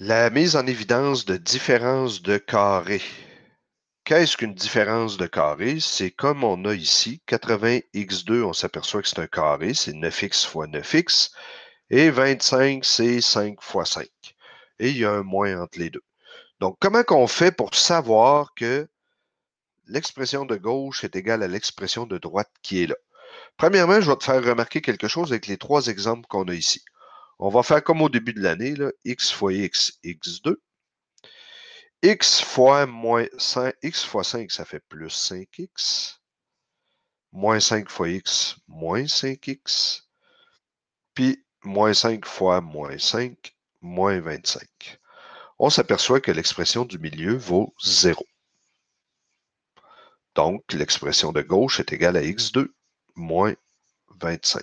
La mise en évidence de différences de carrés. Qu'est-ce qu'une différence de carré? C'est comme on a ici, 80x2, on s'aperçoit que c'est un carré, c'est 9x fois 9x, et 25, c'est 5 fois 5. Et il y a un moins entre les deux. Donc, comment qu'on fait pour savoir que l'expression de gauche est égale à l'expression de droite qui est là? Premièrement, je vais te faire remarquer quelque chose avec les trois exemples qu'on a ici. On va faire comme au début de l'année, x fois x, x2. X fois moins 5, x fois 5, ça fait plus 5x. Moins 5 fois x, moins 5x. Puis, moins 5 fois moins 5, moins 25. On s'aperçoit que l'expression du milieu vaut 0. Donc, l'expression de gauche est égale à x2 moins 25.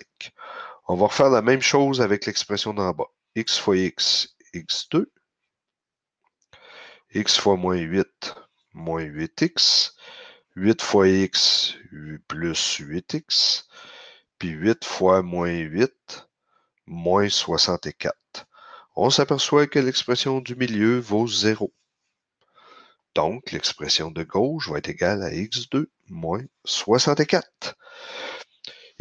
On va refaire la même chose avec l'expression d'en bas. X fois x, x2. X fois moins 8, moins 8x. 8 fois x plus 8x. Puis 8 fois moins 8, moins 64. On s'aperçoit que l'expression du milieu vaut 0. Donc, l'expression de gauche va être égale à x2 moins 64.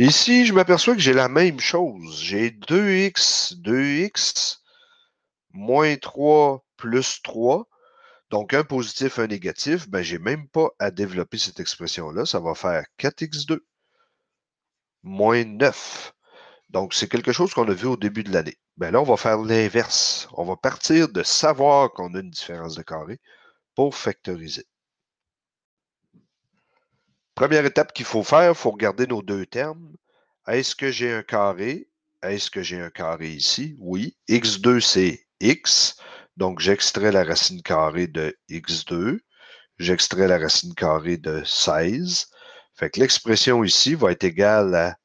Ici, je m'aperçois que j'ai la même chose. J'ai 2x moins 3 plus 3. Donc, un positif, un négatif. Ben, je n'ai même pas à développer cette expression-là. Ça va faire 4x2 moins 9. Donc, c'est quelque chose qu'on a vu au début de l'année. Ben là, on va faire l'inverse. On va partir de savoir qu'on a une différence de carré pour factoriser. Première étape qu'il faut faire, il faut regarder nos deux termes. Est-ce que j'ai un carré? Est-ce que j'ai un carré ici? Oui. x2, c'est x. Donc, j'extrais la racine carrée de x2. J'extrais la racine carrée de 16. Fait que l'expression ici va être égale à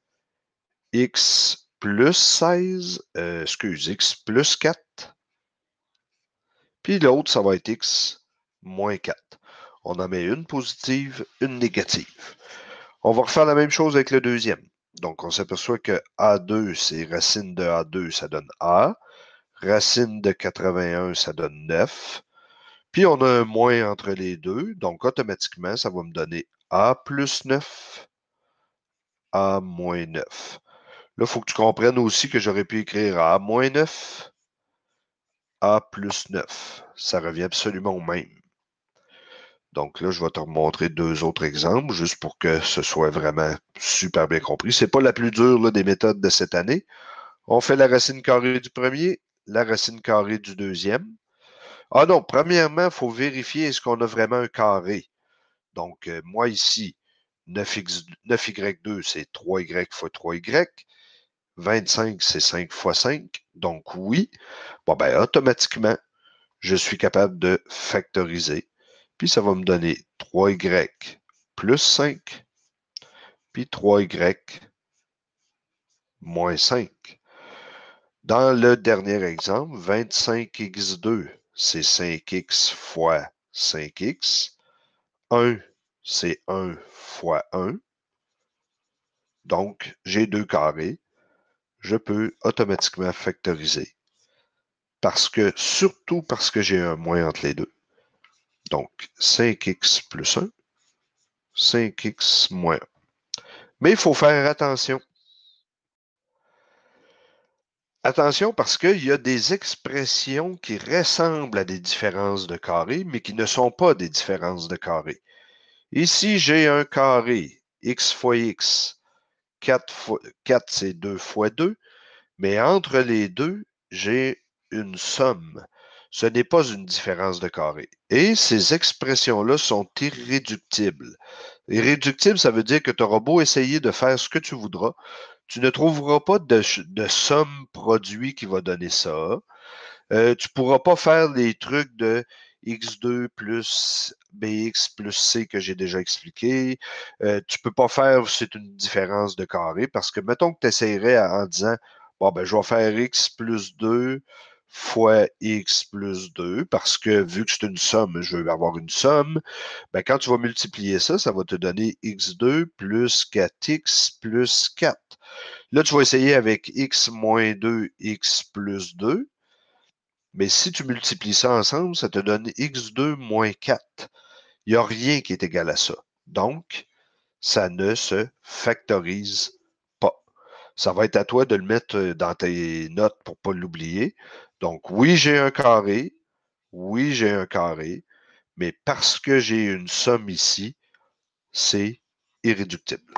x plus 16, x plus 4. Puis l'autre, ça va être x moins 4. On en met une positive, une négative. On va refaire la même chose avec le deuxième. Donc, on s'aperçoit que A2, c'est racine de A2, ça donne A. Racine de 81, ça donne 9. Puis, on a un moins entre les deux. Donc, automatiquement, ça va me donner A plus 9, A moins 9. Là, il faut que tu comprennes aussi que j'aurais pu écrire A moins 9, A plus 9. Ça revient absolument au même. Donc là, je vais te remontrer deux autres exemples, juste pour que ce soit vraiment super bien compris. Ce n'est pas la plus dure là, des méthodes de cette année. On fait la racine carrée du premier, la racine carrée du deuxième. Ah non, premièrement, il faut vérifier est-ce qu'on a vraiment un carré. Donc, moi ici, 9y2, c'est 3y fois 3y. 25, c'est 5 fois 5. Donc, oui. Bon, ben, automatiquement, je suis capable de factoriser. Puis, ça va me donner 3y plus 5, puis 3y moins 5. Dans le dernier exemple, 25x2, c'est 5x fois 5x. 1, c'est 1 fois 1. Donc, j'ai deux carrés. Je peux automatiquement factoriser. Surtout parce que j'ai un moins entre les deux. Donc, 5x plus 1, 5x moins 1. Mais il faut faire attention. Attention parce qu'il y a des expressions qui ressemblent à des différences de carré, mais qui ne sont pas des différences de carré. Ici, j'ai un carré, x fois x. 4 c'est 2 fois 2, mais entre les deux, j'ai une somme. Ce n'est pas une différence de carré. Et ces expressions-là sont irréductibles. Irréductible, ça veut dire que tu auras beau essayer de faire ce que tu voudras, tu ne trouveras pas de somme produit qui va donner ça. Tu ne pourras pas faire les trucs de x2 plus bx plus c que j'ai déjà expliqué. Tu ne peux pas faire c'est une différence de carré parce que mettons que tu essaierais en disant bon, ben, je vais faire x plus 2 fois x plus 2 parce que vu que c'est une somme, je veux avoir une somme. Ben, quand tu vas multiplier ça, ça va te donner x2 plus 4x plus 4. Là, tu vas essayer avec x moins 2, x plus 2. Mais si tu multiplies ça ensemble, ça te donne x2 moins 4. Il n'y a rien qui est égal à ça. Donc, ça ne se factorise pas. Ça va être à toi de le mettre dans tes notes pour ne pas l'oublier. Donc, oui, j'ai un carré. Oui, j'ai un carré. Mais parce que j'ai une somme ici, c'est irréductible.